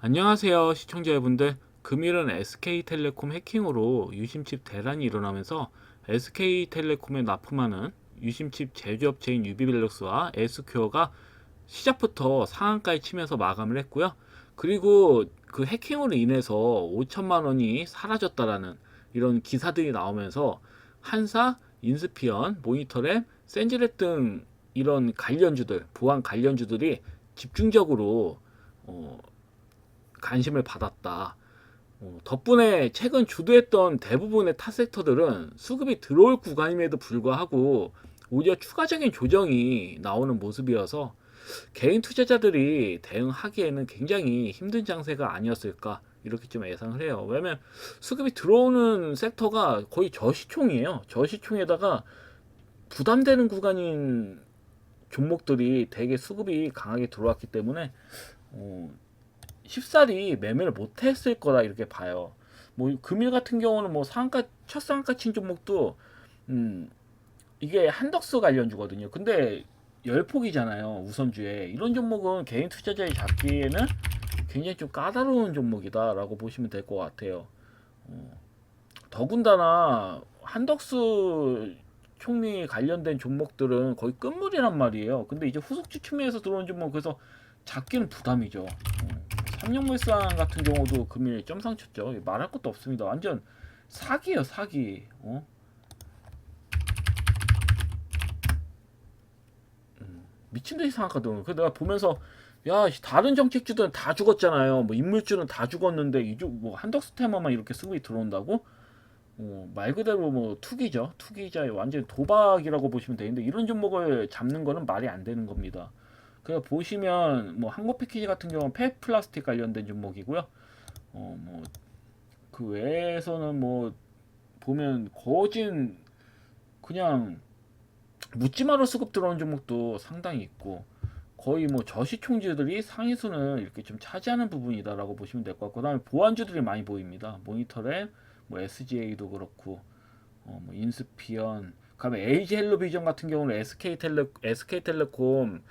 안녕하세요 시청자 여러분들. 금일은 SK텔레콤 해킹으로 유심칩 대란이 일어나면서 SK텔레콤에 납품하는 유심칩 제조업체인 유비밸럭스와 에스큐어가 시작부터 상한가에 치면서 마감을 했고요. 그리고 그 해킹으로 인해서 5천만 원이 사라졌다라는 이런 기사들이 나오면서 한사, 인스피언, 모니터랩, 센즈랩 등 이런 관련주들, 보안 관련주들이 집중적으로 관심을 받았다. 덕분에 최근 주도했던 대부분의 타 섹터들은 수급이 들어올 구간임에도 불구하고 오히려 추가적인 조정이 나오는 모습이어서 개인 투자자들이 대응하기에는 굉장히 힘든 장세가 아니었을까 이렇게 좀 예상을 해요. 왜냐면 수급이 들어오는 섹터가 거의 저시총이에요. 저시총에다가 부담되는 구간인 종목들이 되게 수급이 강하게 들어왔기 때문에 쉽사리 매매를 못했을 거다 이렇게 봐요. 뭐 금일 같은 경우는 뭐 상가 첫 상가 친 종목도 이게 한덕수 관련주거든요. 근데 열폭이잖아요. 우선주에 이런 종목은 개인 투자자의 잡기에는 굉장히 좀 까다로운 종목이다라고 보시면 될 것 같아요. 더군다나 한덕수 총리 관련된 종목들은 거의 끝물이란 말이에요. 근데 이제 후속주 측면에서 들어온 종목 그래서 잡기는 부담이죠. 삼성물산 같은 경우도 금일 점상 쳤죠. 말할 것도 없습니다. 완전 사기예요, 사기. 미친 듯이 상하거든. 그래서 내가 보면서 야, 다른 정책주들은 다 죽었잖아요. 뭐 인물주는 다 죽었는데 이쪽 뭐 한덕수 테마만 이렇게 수급이 들어온다고? 말 그대로 뭐 투기죠. 투기자의 완전 도박이라고 보시면 되는데 이런 종목을 잡는 거는 말이 안 되는 겁니다. 그래서 보시면 뭐 항공 패키지 같은 경우는 폐 플라스틱 관련된 종목이고요. 뭐 그 외에서는 뭐 보면 거진 그냥 묻지마로 수급 들어오는 종목도 상당히 있고 거의 뭐 저시총주들이 상위순을 이렇게 좀 차지하는 부분이다라고 보시면 될 것 같고 그다음에 보안주들이 많이 보입니다. 모니터랩, 뭐 SGA도 그렇고 뭐 인스피언, 그다음에 LG헬로비전 같은 경우는 SK텔레콤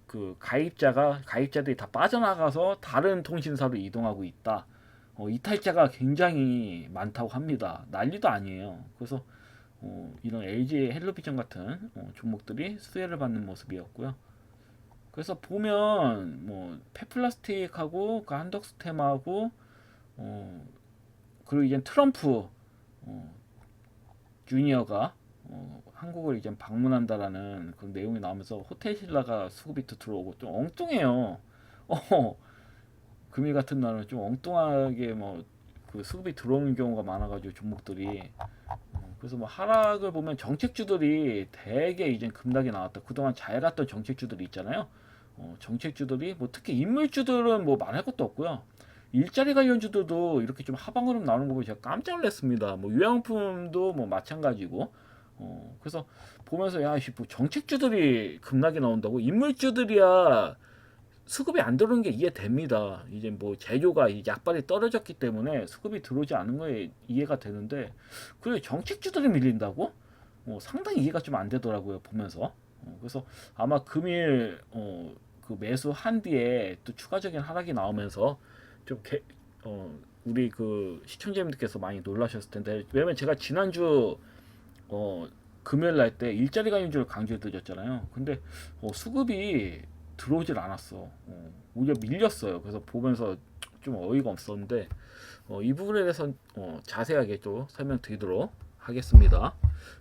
그 가입자들이 다 빠져나가서 다른 통신사로 이동하고 있다. 이탈자가 굉장히 많다고 합니다. 난리도 아니에요. 그래서 이런 LG 헬로비전 같은 종목들이 수혜를 받는 모습이었고요. 그래서 보면 뭐 페플라스틱하고 그 한덕스템하고 그리고 이제 트럼프 주니어가 한국을 이제 방문한다라는 그런 내용이 나오면서 호텔 신라가 수급이 또 들어오고 좀 엉뚱해요. 금일 같은 날은 좀 엉뚱하게 뭐 그 수급이 들어오는 경우가 많아가지고 종목들이 그래서 뭐 하락을 보면 정책주들이 대개 이제 급락이 나왔다. 그동안 잘 갔던 정책주들이 있잖아요. 정책주들이 뭐 특히 인물주들은 뭐 말할 것도 없고요. 일자리 관련주들도 이렇게 좀 하방으로 나오는 거 보고 제가 깜짝 놀랐습니다. 뭐 유양품도 뭐 마찬가지고. 그래서 보면서 야, 뭐 정책주들이 급락이 나온다고 인물주들이야 수급이 안 들어오는 게 이해됩니다. 이제 뭐 재료가 약발이 떨어졌기 때문에 수급이 들어오지 않은 거에 이해가 되는데 그래 정책주들이 밀린다고? 상당히 이해가 좀 안 되더라고요 보면서. 그래서 아마 금일 그 매수한 뒤에 또 추가적인 하락이 나오면서 좀 우리 그 시청자님들께서 많이 놀라셨을 텐데 왜냐면 제가 지난주 금요일 날 때 일자리 관련주를 강조해 드렸잖아요. 근데 수급이 들어오질 않았어. 오히려 밀렸어요. 그래서 보면서 좀 어이가 없었는데 이 부분에 대해서 자세하게 또 설명드리도록 하겠습니다.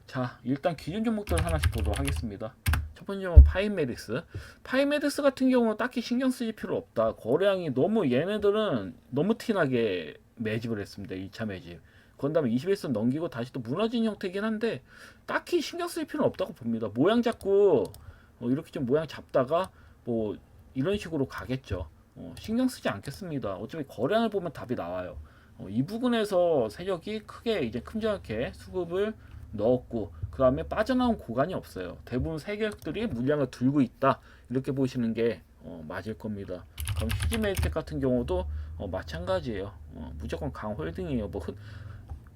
자, 일단 기준 종목들 하나씩 보도록 하겠습니다. 첫 번째 종목 파이메딕스. 파이메딕스 같은 경우는 딱히 신경 쓰실 필요 없다. 거래량이 너무 얘네들은 너무 티나게 매집을 했습니다. 2차 매집. 그 다음에 21선 넘기고 다시 또 무너진 형태긴 한데 딱히 신경 쓸 필요는 없다고 봅니다. 모양 잡고 이렇게 좀 모양 잡다가 뭐 이런 식으로 가겠죠. 신경 쓰지 않겠습니다. 어차피 거래량을 보면 답이 나와요. 이 부분에서 세력이 크게 이제 큼지막하게 수급을 넣었고 그 다음에 빠져나온 구간이 없어요. 대부분 세력들이 물량을 들고 있다 이렇게 보시는 게 맞을 겁니다. 그럼 시즈메이텍 같은 경우도 마찬가지예요. 무조건 강홀딩이에요. 뭐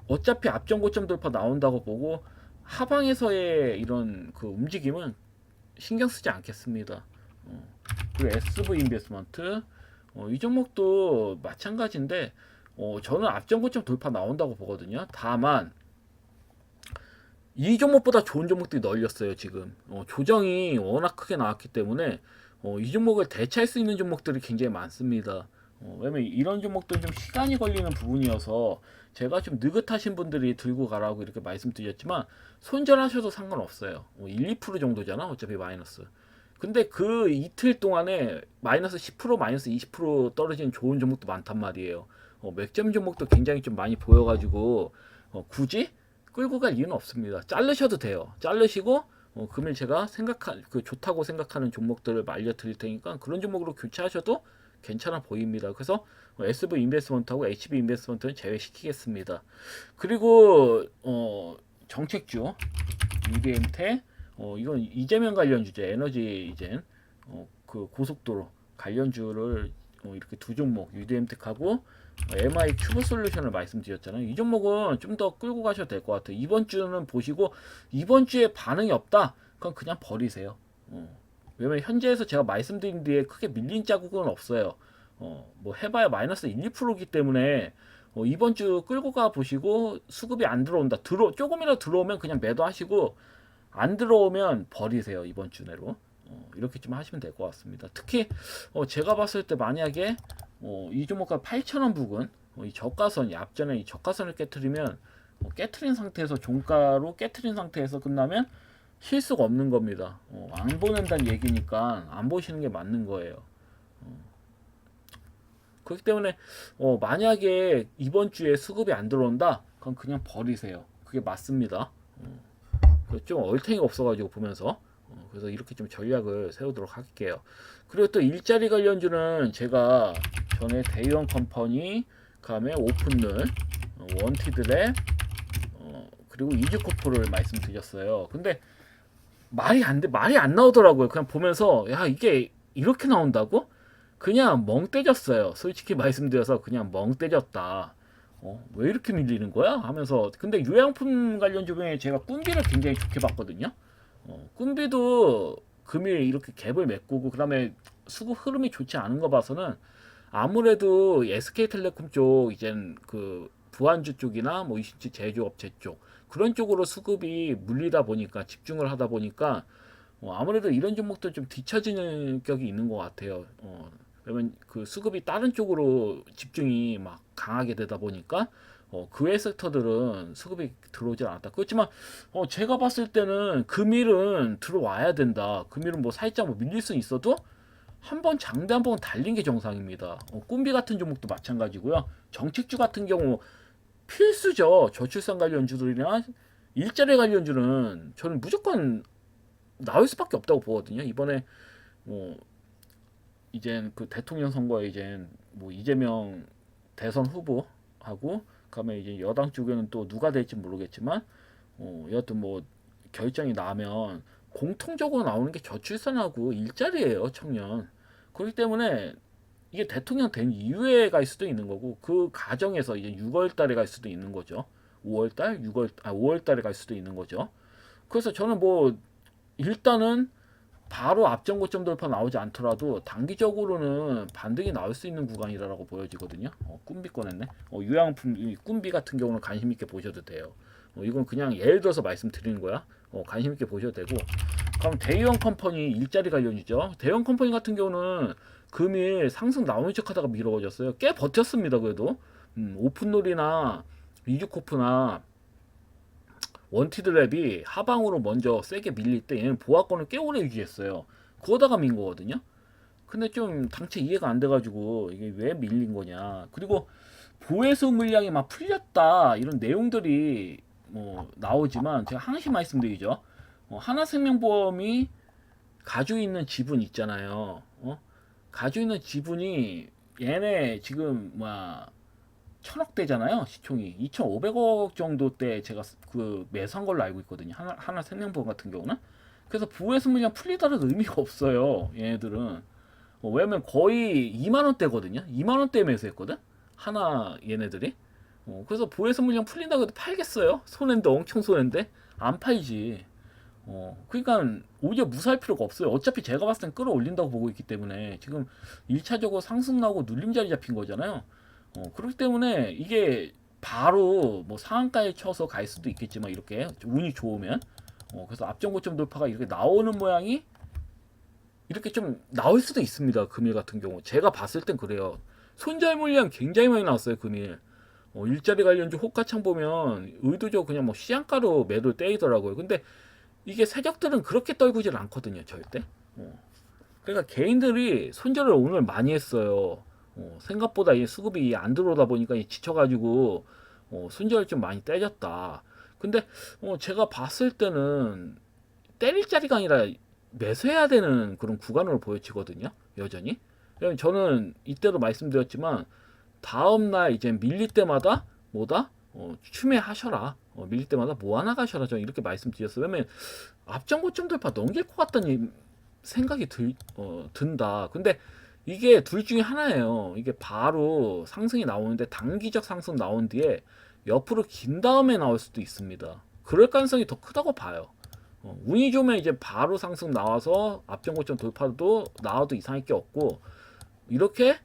어차피 앞전 고점 돌파 나온다고 보고 하방에서의 이런 그 움직임은 신경 쓰지 않겠습니다. 그리고 SV 인베스먼트 이 종목도 마찬가지인데 저는 앞전 고점 돌파 나온다고 보거든요. 다만 이 종목보다 좋은 종목들이 널렸어요. 지금 조정이 워낙 크게 나왔기 때문에 이 종목을 대체할 수 있는 종목들이 굉장히 많습니다. 왜냐면 이런 종목들은 좀 시간이 걸리는 부분이어서 제가 좀 느긋하신 분들이 들고 가라고 이렇게 말씀드렸지만 손절하셔도 상관없어요. 1, 2% 정도잖아 어차피 마이너스. 근데 그 이틀 동안에 마이너스 10% 마이너스 20% 떨어지는 좋은 종목도 많단 말이에요. 맥점 종목도 굉장히 좀 많이 보여가지고 굳이 끌고 갈 이유는 없습니다. 자르셔도 돼요. 자르시고 금일 제가 좋다고 생각하는 종목들을 알려드릴 테니까 그런 종목으로 교체하셔도 괜찮아 보입니다. 그래서 SV 인베스먼트하고 HB 인베스먼트는 제외시키겠습니다. 그리고 정책주 UDM테 이건 이재명 관련주죠. 에너지 이젠 그 고속도로 관련주를 이렇게 두 종목 UDM텍하고 MI 큐브 솔루션을 말씀드렸잖아요. 이 종목은 좀 더 끌고 가셔도 될 것 같아요. 이번 주는 보시고 이번 주에 반응이 없다. 그냥 버리세요. 왜냐면 현재에서 제가 말씀드린 뒤에 크게 밀린 자국은 없어요. 뭐 해봐야 마이너스 1, 2%이기 때문에 이번 주 끌고 가 보시고 수급이 안 들어온다. 조금이라도 들어오면 그냥 매도하시고 안 들어오면 버리세요. 이번 주 내로. 이렇게 좀 하시면 될 것 같습니다. 특히 제가 봤을 때 만약에 이 종목가 8,000원 부근 이 저가선 앞전에 이 저가선을 깨트리면 깨트린 상태에서 종가로 깨트린 상태에서 끝나면 실수가 없는 겁니다. 안 보낸다는 얘기니까 안 보시는 게 맞는 거예요. 그렇기 때문에 만약에 이번 주에 수급이 안 들어온다, 그럼 그냥 버리세요. 그게 맞습니다. 좀 얼탱이가 없어가지고 보면서 그래서 이렇게 좀 전략을 세우도록 할게요. 그리고 또 일자리 관련주는 제가 전에 대형 컴퍼니, 그다음에 오픈룰, 원티드랩, 그리고 이즈코프를 말씀드렸어요. 근데 말이 안 나오더라고요. 그냥 보면서 야 이게 이렇게 나온다고? 그냥 멍 때렸어요. 솔직히 말씀드려서 그냥 멍 때렸다. 왜 이렇게 밀리는 거야? 하면서 근데 유양품 관련주 중에 제가 꾼비를 굉장히 좋게 봤거든요. 꾼비도 금일 이렇게 갭을 메꾸고 그다음에 수급 흐름이 좋지 않은 거 봐서는 아무래도 SK텔레콤 쪽 이젠 그 부안주 쪽이나 뭐 이신치 제조업체 쪽 그런 쪽으로 수급이 물리다 보니까 집중을 하다 보니까 아무래도 이런 종목도 좀 뒤처지는 격이 있는 것 같아요. 왜냐면 그 수급이 다른 쪽으로 집중이 막 강하게 되다 보니까 그 외 섹터들은 수급이 들어오질 않았다. 그렇지만 제가 봤을 때는 금일은 들어와야 된다. 금일은 뭐 살짝 뭐 밀릴 수 있어도 한번 장대 한 번 달린 게 정상입니다. 꿈비 같은 종목도 마찬가지고요. 정책주 같은 경우 필수죠. 저출산 관련주들이나 일자리 관련주는 저는 무조건 나올 수밖에 없다고 보거든요. 이번에 이젠 그 대통령 선거에 이젠 뭐 이재명 대선 후보하고 그다음에 이제 여당 쪽에는 또 누가 될지 모르겠지만 여하튼 뭐 결정이 나면 공통적으로 나오는 게 저출산하고 일자리예요, 청년. 그렇기 때문에 이게 대통령 된 이후에 갈 수도 있는 거고 그 과정에서 이제 6월 달에 갈 수도 있는 거죠. 5월 달, 5월 달에 갈 수도 있는 거죠. 그래서 저는 뭐 일단은 바로 앞전 고점 돌파 나오지 않더라도 단기적으로는 반등이 나올 수 있는 구간이라고 보여지거든요. 꿈비 꺼냈네. 유양품 꿈비 같은 경우는 관심 있게 보셔도 돼요. 이건 그냥 예를 들어서 말씀드리는 거야. 관심 있게 보셔도 되고. 그럼 대형 컴퍼니 일자리 관련이죠. 대형 컴퍼니 같은 경우는 금일 상승 나오는 척하다가 미뤄졌어요. 꽤 버텼습니다. 그래도 오픈롤이나 이주코프나 원티드랩이 하방으로 먼저 세게 밀릴 때 얘는 보합권을 꽤 오래 유지했어요. 그러다가 민 거거든요. 근데 좀 당최 이해가 안 돼가지고 이게 왜 밀린 거냐. 그리고 보혜수 물량이 막 풀렸다 이런 내용들이 뭐 나오지만 제가 항상 말씀드리죠. 하나생명보험이 가지고 있는 지분 있잖아요. 가지고 있는 지분이 얘네 지금 천억대잖아요. 시총이 2,500억 정도 때 제가 그 매수한 걸로 알고 있거든요. 하나 생명보험 같은 경우는. 그래서 부에서 물량 풀리더라도 의미가 없어요. 얘네들은. 왜냐면 거의 2만 원대거든요. 2만 원대에 매수했거든. 하나 얘네들이. 그래서 부에서 물량 풀린다고 해도 팔겠어요? 손해인데 엄청 손해인데 안 팔지. 그러니까 오히려 무사할 필요가 없어요. 어차피 제가 봤을 땐 끌어올린다고 보고 있기 때문에 지금 1차적으로 상승 나오고 눌림 자리 잡힌 거잖아요. 그렇기 때문에 이게 바로 뭐 상한가에 쳐서 갈 수도 있겠지만 이렇게 운이 좋으면 그래서 앞전 고점 돌파가 이렇게 나오는 모양이 이렇게 좀 나올 수도 있습니다. 금일 같은 경우 제가 봤을 땐 그래요. 손절 물량 굉장히 많이 나왔어요. 금일 일자리 관련주 호가창 보면 의도적으로 그냥 뭐 시장가로 매도 때리더라고요. 근데 이게 세력들은 그렇게 떨구질 않거든요. 절대. 그러니까 개인들이 손절을 오늘 많이 했어요. 생각보다 이 수급이 안 들어오다 보니까 지쳐가지고 손절을 좀 많이 때렸다. 근데 제가 봤을 때는 때릴 자리가 아니라 매수해야 되는 그런 구간으로 보여지거든요. 여전히. 왜냐면 저는 이때도 말씀드렸지만 다음날 이제 밀릴 때마다 뭐다? 추매하셔라. 밀릴 때마다 모아나가셔라. 저는 이렇게 말씀드렸어요. 왜냐면 앞전 고점 돌파 넘길 것 같다는 생각이 든다. 근데 이게 둘 중에 하나예요. 이게 바로 상승이 나오는데 단기적 상승 나온 뒤에 옆으로 긴 다음에 나올 수도 있습니다. 그럴 가능성이 더 크다고 봐요. 운이 좋으면 이제 바로 상승 나와서 앞전 고점 돌파도 나와도 이상할 게 없고 이렇게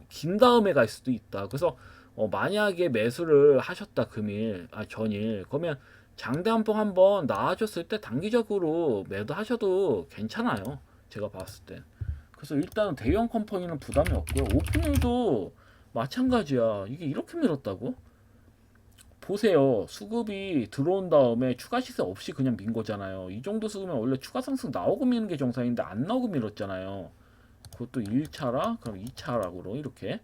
긴 다음에 갈 수도 있다. 그래서 만약에 매수를 하셨다 금일 전일 그러면 장대 한번 나와줬을 때 단기적으로 매도하셔도 괜찮아요. 제가 봤을 때. 그래서 일단 대형 컴퍼니는 부담이 없고요. 오픈율도 마찬가지야. 이게 이렇게 밀었다고? 보세요. 수급이 들어온 다음에 추가 시세 없이 그냥 민 거잖아요. 이 정도 수급이면 원래 추가 상승 나오고 미는 게 정상인데 안 나오고 밀었잖아요. 그것도 1차라 그럼 2차락으로 이렇게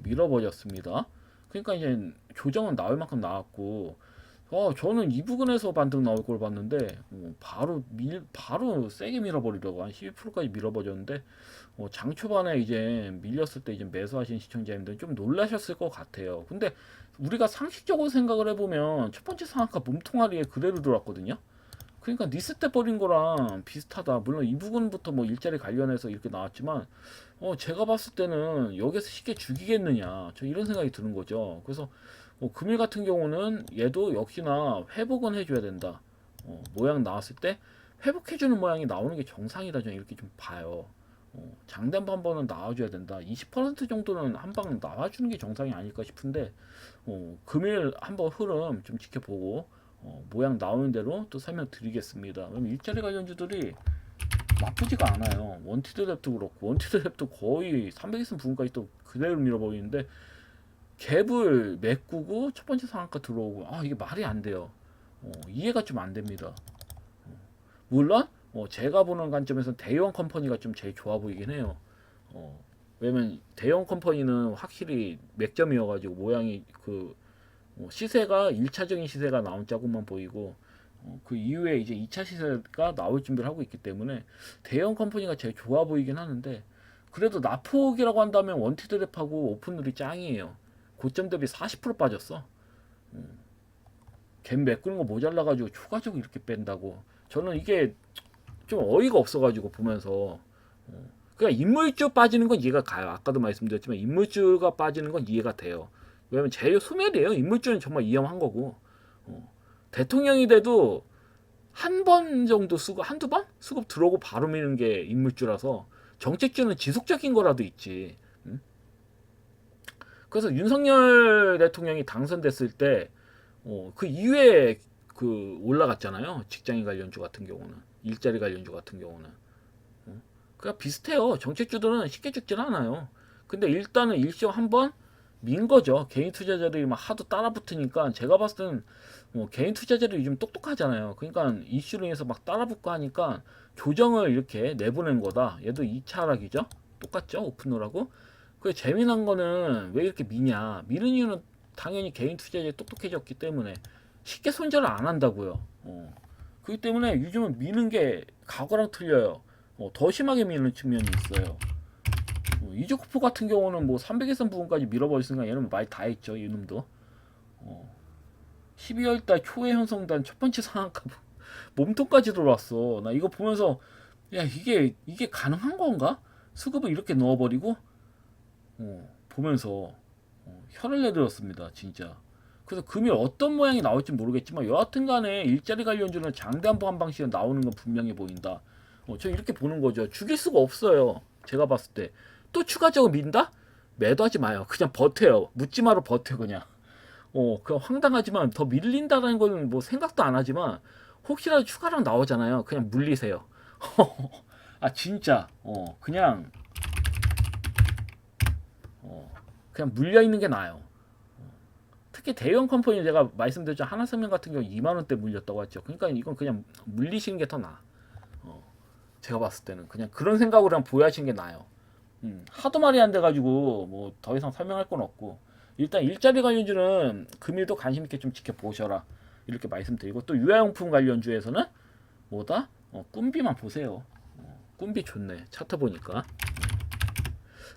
밀어버렸습니다. 그러니까 이제 조정은 나올 만큼 나왔고 저는 이 부분에서 반등 나올 걸 봤는데 바로 세게 밀어버리려고 한 12%까지 밀어버렸는데 장 초반에 이제 밀렸을 때 이제 매수하신 시청자님들 좀 놀라셨을 것 같아요. 근데 우리가 상식적으로 생각을 해보면 첫 번째 상한가 몸통아리에 그대로 들어왔거든요. 그러니까 니스 때 버린 거랑 비슷하다. 물론 이 부분부터 뭐 일자리 관련해서 이렇게 나왔지만 제가 봤을 때는 여기서 쉽게 죽이겠느냐. 저 이런 생각이 드는 거죠. 그래서 금일 같은 경우는 얘도 역시나 회복은 해줘야 된다. 모양 나왔을 때 회복해주는 모양이 나오는 게 정상이다. 저는 이렇게 좀 봐요. 장담 한 번은 나와줘야 된다. 20% 정도는 한 방 나와주는 게 정상이 아닐까 싶은데 금일 한번 흐름 좀 지켜보고 모양 나오는 대로 또 설명드리겠습니다. 그럼 일자리 관련주들이 나쁘지가 않아요. 원티드 랩도 그렇고 원티드 랩도 거의 300이선 부분까지 또 그대로 밀어버리는데 갭을 메꾸고 첫 번째 상한가 들어오고 이게 말이 안 돼요. 이해가 좀 안 됩니다. 물론 제가 보는 관점에서 대형 컴퍼니가 좀 제일 좋아 보이긴 해요. 왜냐면 대형 컴퍼니는 확실히 맥점이어가지고 모양이 시세가 1차적인 시세가 나온 자국만 보이고 그 이후에 이제 2차 시세가 나올 준비를 하고 있기 때문에 대형 컴퍼니가 제일 좋아 보이긴 하는데 그래도 나폭이라고 한다면 원티드랩하고 오픈룰이 짱이에요. 고점 대비 40% 빠졌어. 갭 메꾸는 거 모자라가지고 추가적으로 이렇게 뺀다고. 저는 이게 좀 어이가 없어가지고 보면서 그냥 인물주 빠지는 건 이해가 가요. 아까도 말씀드렸지만 인물주가 빠지는 건 이해가 돼요. 왜냐면 제일 소멸이에요. 인물주는 정말 위험한 거고 대통령이 돼도 한 번 정도 수급 한두 번 수급 들어오고 바로 미는 게 인물주라서 정책주는 지속적인 거라도 있지. 그래서 윤석열 대통령이 당선됐을 때 그 이후에 올라갔잖아요. 직장인 관련주 같은 경우는 일자리 관련주 같은 경우는 그냥 비슷해요. 정책주들은 쉽게 죽진 않아요. 근데 일단은 일시적 한번 민 거죠. 개인 투자자들이 막 하도 따라 붙으니까 제가 봤을 때는 개인 투자자들이 요즘 똑똑하잖아요. 그러니까 이슈로 인해서 막 따라 붙고 하니까 조정을 이렇게 내보낸 거다. 얘도 2차 하락이죠. 똑같죠. 오픈롤하고. 그 재미난 거는 왜 이렇게 미냐. 미는 이유는 당연히 개인 투자자들이 똑똑해졌기 때문에 쉽게 손절을 안 한다고요. 그렇기 때문에 요즘은 미는 게 과거랑 틀려요. 더 심하게 미는 측면이 있어요. 이즈코프 같은 경우는 뭐 300일선 부분까지 밀어버렸으니까 얘는 말이 다 했죠. 이놈도. 12월달 초에 형성된 첫 번째 상한가 몸통까지 들어왔어. 나 이거 보면서 야 이게 가능한 건가? 수급을 이렇게 넣어버리고 보면서 혀를 내들었습니다. 진짜. 그래서 금일 어떤 모양이 나올지 모르겠지만 여하튼간에 일자리 관련주는 장대 한 방씩은 나오는 건 분명해 보인다. 저 이렇게 보는 거죠. 죽일 수가 없어요. 제가 봤을 때. 또 추가적으로 민다? 매도하지 마요. 그냥 버텨요. 묻지마로 버텨 그냥. 그냥 황당하지만 더 밀린다는 건 뭐 생각도 안 하지만 혹시라도 추가로 나오잖아요. 그냥 물리세요. 아 진짜 그냥 그냥 물려 있는 게 나아요. 특히 대형 컴퍼니 제가 말씀드렸죠. 하나생명 같은 경우 2만 원대 물렸다고 했죠. 그러니까 이건 그냥 물리시는 게 더 나아. 제가 봤을 때는 그냥 그런 생각으로 그냥 보유하시는 게 나아요. 하도 말이 안 돼가지고 뭐 더 이상 설명할 건 없고 일단 일자리 관련주는 금일도 관심 있게 좀 지켜보셔라 이렇게 말씀드리고 또 유아용품 관련주에서는 뭐다? 꿈비만 보세요. 꿈비 좋네. 차트 보니까.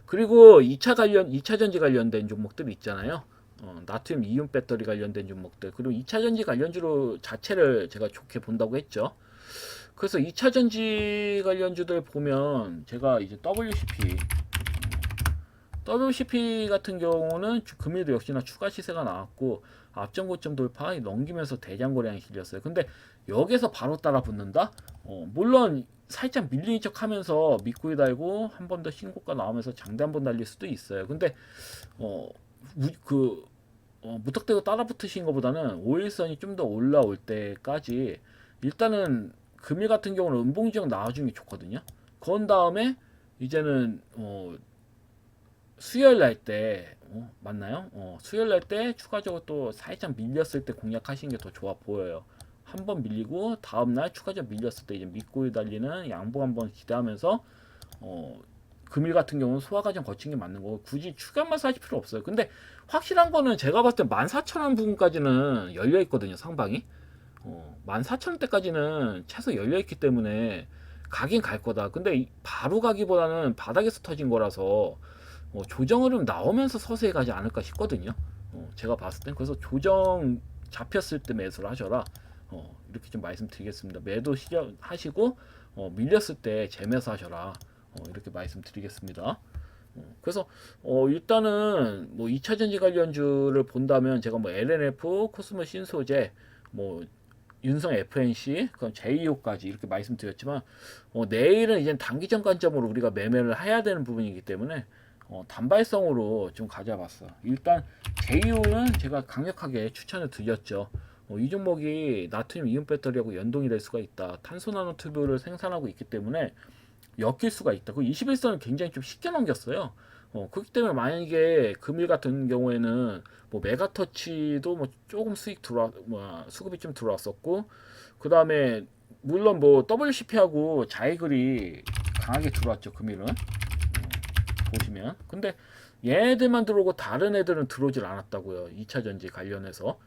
그리고 2차 전지 관련된 종목들 있잖아요. 나트륨 이온 배터리 관련된 종목들 그리고 2차 전지 관련주로 자체를 제가 좋게 본다고 했죠. 그래서 2차 전지 관련주들 보면 제가 이제 WCP 같은 경우는 금일도 역시나 추가 시세가 나왔고 앞전 고점 돌파 넘기면서 대장 거래량이 실렸어요. 근데 여기서 바로 따라 붙는다? 물론 살짝 밀리는 척 하면서 밑구리 달고 한 번 더 신고가 나오면서 장대 한 번 달릴 수도 있어요. 근데 무턱대고 따라 붙으신 것보다는 5일선이 좀 더 올라올 때까지 일단은 금일 같은 경우는 음봉 지역 나와주는 게 좋거든요. 그런 다음에 이제는 수요일 날 때 맞나요? 수요일 날 때 추가적으로 또 살짝 밀렸을 때 공략하시는 게 더 좋아 보여요. 한 번 밀리고 다음 날 추가적으로 밀렸을 때 이제 밑꼬리 달리는 양봉 한번 기대하면서 금일 같은 경우는 소화 과정 거친 게 맞는 거고 굳이 추가만 사실 필요 없어요. 근데 확실한 거는 제가 봤을 때 14,000원 부분까지는 열려 있거든요. 상방이. 14,000원대까지는 최소 열려 있기 때문에 가긴 갈 거다. 근데 바로 가기보다는 바닥에서 터진 거라서 조정 흐름 나오면서 서서히 가지 않을까 싶거든요. 제가 봤을 땐 그래서 조정 잡혔을 때 매수를 하셔라. 이렇게 좀 말씀드리겠습니다. 매도 하시고 밀렸을 때 재매수 하셔라. 이렇게 말씀드리겠습니다. 그래서 일단은 뭐 2차 전지 관련주를 본다면 제가 뭐 LNF, 코스모 신소재, 뭐 윤성 FNC, 그럼 JEO까지 이렇게 말씀드렸지만 내일은 이제 단기전 관점으로 우리가 매매를 해야 되는 부분이기 때문에 단발성으로 좀 가져봤어. 일단 JEO는 제가 강력하게 추천을 드렸죠. 이 종목이 나트륨 이온 배터리하고 연동이 될 수가 있다. 탄소 나노 튜브를 생산하고 있기 때문에 엮일 수가 있다. 그 21선을 굉장히 좀 쉽게 넘겼어요. 그렇기 때문에 만약에 금일 같은 경우에는 뭐 메가터치도 뭐 조금 수급이 좀 들어왔었고 그 다음에 물론 뭐 WCP하고 자이글이 강하게 들어왔죠. 금일은 보시면 근데 얘네들만 들어오고 다른 애들은 들어오질 않았다고요. 2차 전지 관련해서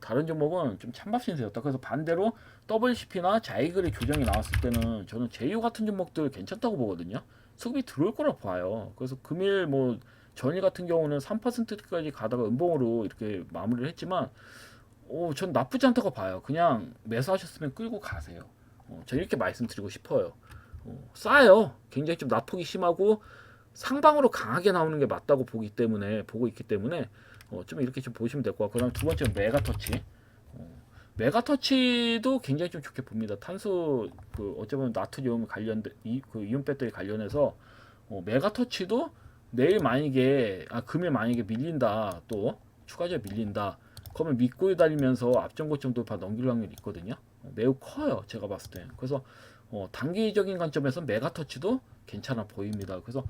다른 종목은 좀 찬밥 신세였다. 그래서 반대로 WCP나 자이글이 조정이 나왔을 때는 저는 제휴 같은 종목들 괜찮다고 보거든요. 수급이 들어올 거라 봐요. 그래서 금일 뭐 전일 같은 경우는 3%까지 가다가 음봉으로 이렇게 마무리를 했지만 전 나쁘지 않다고 봐요. 그냥 매수하셨으면 끌고 가세요. 저 이렇게 말씀드리고 싶어요. 싸요. 굉장히 좀 낙폭이 심하고 상방으로 강하게 나오는 게 맞다고 보고 있기 때문에 좀 이렇게 좀 보시면 될 것 같고 그다음 두 번째는 메가터치. 메가터치도 굉장히 좀 좋게 봅니다. 탄소 어쩌면 나트륨 관련된 이온 배터리 관련해서 메가터치도 내일 만약에 금일 만약에 밀린다 또 추가적으로 밀린다 그러면 밑꼬리 달리면서 앞전 고점 돌파 넘길 확률이 있거든요. 매우 커요. 제가 봤을 때. 그래서 단기적인 관점에서 메가터치도 괜찮아 보입니다. 그래서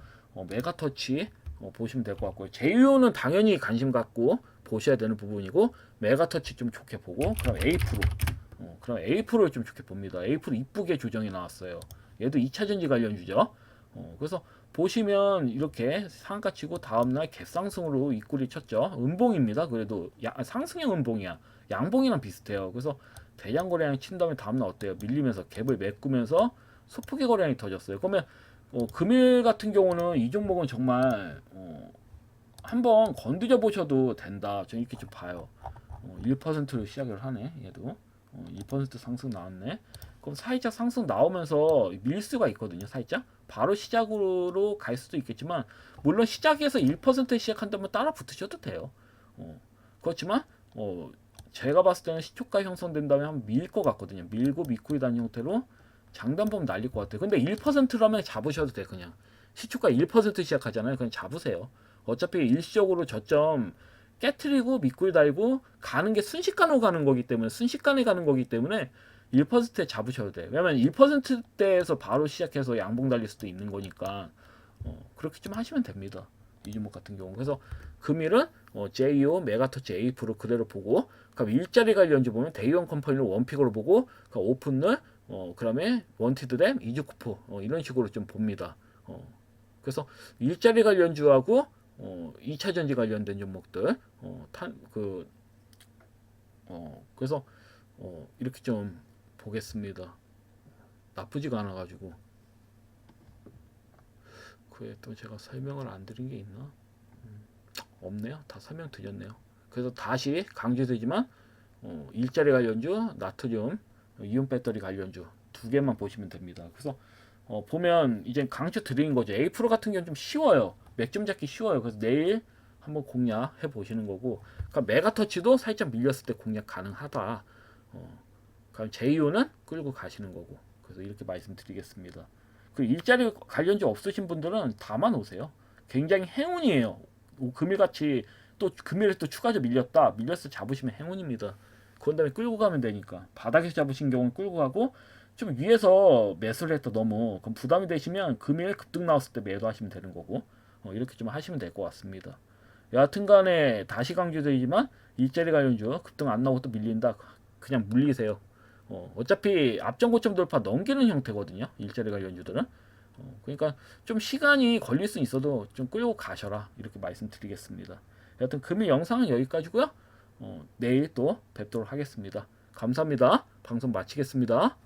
메가터치 보시면 될 것 같고요. 제휴는 당연히 관심 갖고 보셔야 되는 부분이고 메가터치 좀 좋게 보고 그럼 A 프로를 좀 좋게 봅니다. A 프로 이쁘게 조정이 나왔어요. 얘도 2차 전지 관련주죠. 그래서 보시면 이렇게 상가 치고 다음날 갭상승으로 입구리 쳤죠. 음봉입니다. 그래도 상승형 음봉이야. 양봉이랑 비슷해요. 그래서 대장 거래량이 친 다음에 다음날 어때요? 밀리면서 갭을 메꾸면서 소폭의 거래량이 터졌어요. 그러면 금일 같은 경우는 이 종목은 정말 한번 건드려 보셔도 된다. 저는 이렇게 좀 봐요. 1%로 시작을 하네. 얘도 2% 상승 나왔네. 그럼 살짝 상승 나오면서 밀 수가 있거든요. 살짝 바로 시작으로 갈 수도 있겠지만 물론 시작에서 1% 시작한다면 따라 붙으셔도 돼요. 그렇지만 제가 봤을 때는 시초가 형성된 다음에 한번 밀 것 같거든요. 밀고 밑구리 단 형태로 장단범 날릴 것 같아요. 근데 1%라면 잡으셔도 돼. 그냥 시초가 1% 시작하잖아요. 그냥 잡으세요. 어차피 일시적으로 저점 깨트리고 밑구리 달고 가는 게 순식간으로 가는 거기 때문에 1%에 잡으셔도 돼요. 왜냐면 1%대에서 바로 시작해서 양봉 달릴 수도 있는 거니까 그렇게 좀 하시면 됩니다. 이 종목 같은 경우. 그래서 금일은 JO, 메가터치, A 프로 그대로 보고 그럼 일자리 관련주 보면 대이원 컴퍼니를 원픽으로 보고 오픈을 그다음에 원티드램, 이즈쿠프 이런 식으로 좀 봅니다. 그래서 일자리 관련주하고 2차 전지 관련된 종목들 그래서 이렇게 좀 보겠습니다. 나쁘지가 않아 가지고 그에 또 제가 설명을 안 드린 게 있나? 없네요. 다 설명 드렸네요. 그래서 다시 강조되지만 일자리 관련주, 나트륨, 이온 배터리 관련주 두 개만 보시면 됩니다. 그래서 보면 이제 강조 드린 거죠. A 프로 같은 경우는 좀 쉬워요. 맥점 잡기 쉬워요. 그래서 내일 한번 공략해 보시는 거고, 그러니까 메가터치도 살짝 밀렸을 때 공략 가능하다. 그럼 JU는 끌고 가시는 거고. 그래서 이렇게 말씀드리겠습니다. 그 일자리 관련주 없으신 분들은 다만 오세요. 굉장히 행운이에요. 금일같이 또 금일에 또 추가적 밀렸어 잡으시면 행운입니다. 그런 다음에 끌고 가면 되니까 바닥에서 잡으신 경우는 끌고 가고 좀 위에서 매수를 했다 너무 그럼 부담이 되시면 금일 급등 나왔을 때 매도하시면 되는 거고 이렇게 좀 하시면 될 것 같습니다. 여하튼간에 다시 강조드리지만 일자리 관련주 급등 안 나오고 또 밀린다 그냥 물리세요. 어차피 앞전 고점 돌파 넘기는 형태거든요. 일자리 관련주들은. 그러니까 좀 시간이 걸릴 수 있어도 좀 끌고 가셔라 이렇게 말씀드리겠습니다. 여하튼 금일 영상은 여기까지고요. 내일 또 뵙도록 하겠습니다. 감사합니다. 방송 마치겠습니다.